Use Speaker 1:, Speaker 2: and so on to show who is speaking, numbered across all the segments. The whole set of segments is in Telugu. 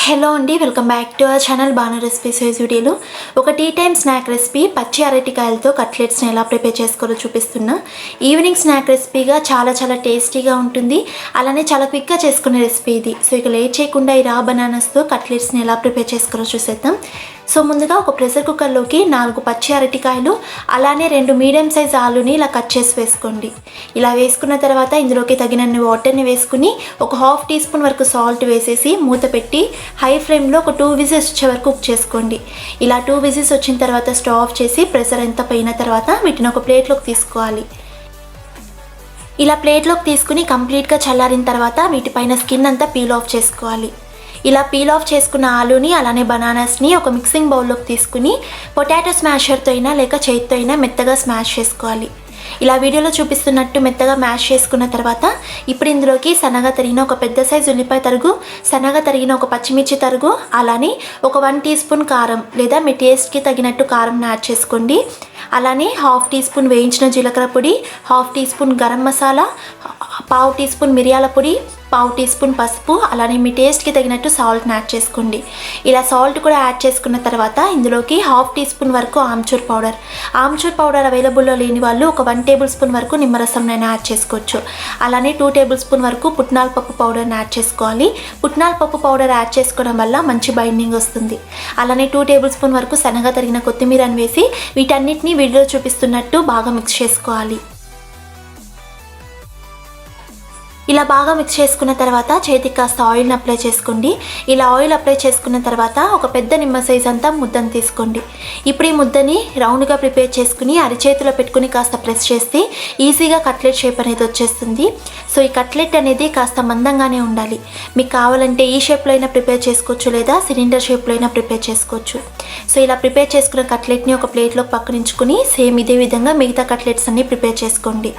Speaker 1: హలో అండి, welcome back to our channel Banu recipes వీడియోలో ఒక టీ టైమ్ స్నాక్ రెసిపీ పచ్చి అరటికాయలతో కట్లెట్స్ని ఎలా ప్రిపేర్ చేసుకోవాలో చూపిస్తున్నా. ఈవినింగ్ స్నాక్ రెసిపీగా చాలా టేస్టీగా ఉంటుంది. అలానే చాలా క్విక్గా చేసుకునే రెసిపీ ఇది. సో ఇక లేట్ చేయకుండా ఈ రా బనానాస్తో కట్లెట్స్ని ఎలా ప్రిపేర్ చేసుకోవాలో చూసేద్దాం. సో ముందుగా ఒక ప్రెషర్ కుక్కర్లోకి 4 పచ్చి అరటికాయలు అలానే 2 మీడియం సైజ్ ఆలుని ఇలా కట్ చేసి వేసుకోండి. ఇలా వేసుకున్న తర్వాత ఇందులోకి తగినన్ని వాటర్ని వేసుకుని ఒక ½ టీ స్పూన్ వరకు సాల్ట్ వేసేసి మూత పెట్టి హై ఫ్లేమ్లో ఒక 2 విజిల్స్ వచ్చే వరకు కుక్ చేసుకోండి. ఇలా 2 విజిల్స్ వచ్చిన తర్వాత స్టవ్ ఆఫ్ చేసి ప్రెషర్ ఎంత పోయిన తర్వాత వీటిని ఒక ప్లేట్లోకి తీసుకోవాలి. ఇలా ప్లేట్లోకి తీసుకుని కంప్లీట్గా చల్లారిన తర్వాత వీటిపైన స్కిన్ అంతా పీల్ ఆఫ్ చేసుకోవాలి. ఇలా పీల్ ఆఫ్ చేసుకున్న ఆలూని అలానే బనానాస్ని ఒక మిక్సింగ్ బౌల్లోకి తీసుకుని పొటాటో స్మాషర్తో అయినా లేక చేతితో అయినా మెత్తగా స్మాష్ చేసుకోవాలి. ఇలా వీడియోలో చూపిస్తున్నట్టు మెత్తగా మ్యాష్ చేసుకున్న తర్వాత ఇప్పుడు ఇందులోకి సన్నగా తరిగిన ఒక పెద్ద సైజు ఉల్లిపాయ తరుగు, సన్నగా తరిగిన ఒక పచ్చిమిర్చి తరుగు, అలానే ఒక 1 టీ స్పూన్ కారం లేదా మీ టేస్ట్కి తగినట్టు కారంని యాడ్ చేసుకోండి. అలానే ½ టీ స్పూన్ వేయించిన జీలకర్ర పొడి, ½ teaspoon garam masala, ½ teaspoon మిరియాల పొడి, ½ టీ స్పూన్ పసుపు, అలానే మీ టేస్ట్కి తగినట్టు సాల్ట్ని యాడ్ చేసుకోండి. ఇలా సాల్ట్ కూడా యాడ్ చేసుకున్న తర్వాత ఇందులోకి ½ టీ స్పూన్ వరకు ఆమ్చూర్ పౌడర్ అవైలబుల్లో లేని వాళ్ళు ఒక 1 టేబుల్ స్పూన్ వరకు నిమ్మరసంనైనా యాడ్ చేసుకోవచ్చు. అలానే 2 టేబుల్ స్పూన్ వరకు పుట్నాల పప్పు పౌడర్ని యాడ్ చేసుకోవాలి. పుట్నాల పప్పు పౌడర్ యాడ్ చేసుకోవడం వల్ల మంచి బైండింగ్ వస్తుంది. అలానే 2 టేబుల్ స్పూన్ వరకు సన్నగా తరిగిన కొత్తిమీరని వేసి వీటన్నిటిని వీడియోలో చూపిస్తున్నట్టు బాగా మిక్స్ చేసుకోవాలి. ఇలా బాగా మిక్స్ చేసుకున్న తర్వాత చేతికి కాస్త ఆయిల్ని అప్లై చేసుకోండి. ఇలా ఆయిల్ అప్లై చేసుకున్న తర్వాత ఒక పెద్ద నిమ్మ సైజ్ అంతా ముద్దను తీసుకోండి. ఇప్పుడు ఈ ముద్దని రౌండ్గా ప్రిపేర్ చేసుకుని అరిచేతిలో పెట్టుకుని కాస్త ప్రెస్ చేస్తే ఈజీగా కట్లెట్ షేప్ అనేది వచ్చేస్తుంది. సో ఈ కట్లెట్ అనేది కాస్త మందంగానే ఉండాలి. మీకు కావాలంటే ఈ షేప్లో అయినా ప్రిపేర్ చేసుకోవచ్చు లేదా సిలిండర్ షేప్లో అయినా ప్రిపేర్ చేసుకోవచ్చు. సో ఇలా ప్రిపేర్ చేసుకున్న కట్లెట్ని ఒక ప్లేట్లో పక్కనుంచుకుని సేమ్ ఇదే విధంగా మిగతా కట్లెట్స్ అన్ని ప్రిపేర్ చేసుకోండి.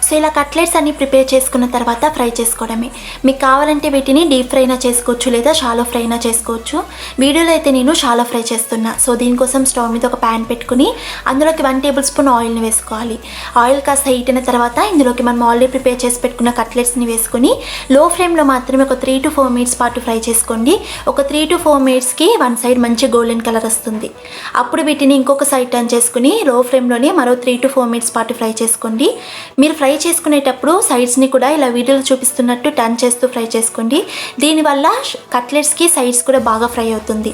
Speaker 1: సో ఇలా కట్లెట్స్ అన్ని ప్రిపేర్ చేసుకున్న తర్వాత ఫ్రై చేసుకోవడమే. మీకు కావాలంటే వీటిని డీప్ ఫ్రైనా చేసుకోవచ్చు లేదా షాలో ఫ్రైనా చేసుకోవచ్చు. వీడియోలో అయితే నేను షాలో ఫ్రై చేస్తున్నా. సో దీనికోసం స్టవ్ మీద ఒక ప్యాన్ పెట్టుకుని అందులోకి 1 టేబుల్ స్పూన్ ఆయిల్ని వేసుకోవాలి. ఆయిల్ కాస్త హీట్ అయిన తర్వాత ఇందులోకి మనం ఆల్రెడీ ప్రిపేర్ చేసి పెట్టుకున్న కట్లెట్స్ని వేసుకుని లో ఫ్లేమ్లో మాత్రమే ఒక 3 to 4 మినిట్స్ పాటు ఫ్రై చేసుకోండి. ఒక 3 to 4 మినిట్స్కి 1 సైడ్ మంచి గోల్డెన్ కలర్ వస్తుంది. అప్పుడు వీటిని ఇంకొక సైడ్ టర్న్ చేసుకుని లో ఫ్లేమ్లోనే మరో 3 to 4 మినిట్స్ పాటు ఫ్రై చేసుకోండి. మీరు ఫ్రై చేసుకునేటప్పుడు సైడ్స్ని కూడా ఇలా వీడియోలో చూపిస్తున్నట్టు టర్న్ చేస్తూ ఫ్రై చేసుకోండి. దీనివల్ల కట్లెట్స్కి సైడ్స్ కూడా బాగా ఫ్రై అవుతుంది.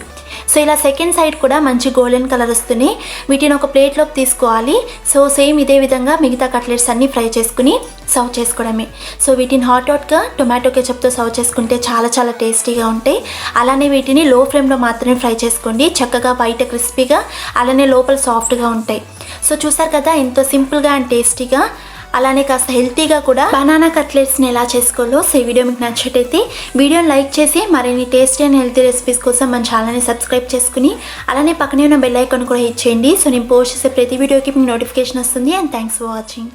Speaker 1: సో ఇలా సెకండ్ సైడ్ కూడా మంచి గోల్డెన్ కలర్ వస్తూనే వీటిని ఒక ప్లేట్లోకి తీసుకోవాలి. సో సేమ్ ఇదే విధంగా మిగతా కట్లెట్స్ అన్నీ ఫ్రై చేసుకుని సర్వ్ చేసుకోవడమే. సో వీటిని హాట్గా టొమాటో కెచప్తో సర్వ్ చేసుకుంటే చాలా టేస్టీగా ఉంటాయి. అలానే వీటిని లో ఫ్లేమ్లో మాత్రమే ఫ్రై చేసుకోండి. చక్కగా బయట క్రిస్పీగా అలానే లోపల సాఫ్ట్గా ఉంటాయి. సో చూసారు కదా ఎంతో సింపుల్గా అండ్ టేస్టీగా అలానే కాస్త హెల్తీగా కూడా బనానా కట్లెట్స్ని ఎలా చేసుకోవాలో. సో ఈ వీడియో మీకు నచ్చినట్టయితే వీడియోని లైక్ చేసి మరిన్ని టేస్టీ అండ్ హెల్తీ రెసిపీస్ కోసం మన ఛానల్ని సబ్స్క్రైబ్ చేసుకుని అలానే పక్కనే ఉన్న బెల్ ఐకాన్ కూడా హిట్ చేయండి. సో నేను పోస్ట్ చేసే ప్రతి వీడియోకి మీకు నోటిఫికేషన్ వస్తుంది. And thanks for watching.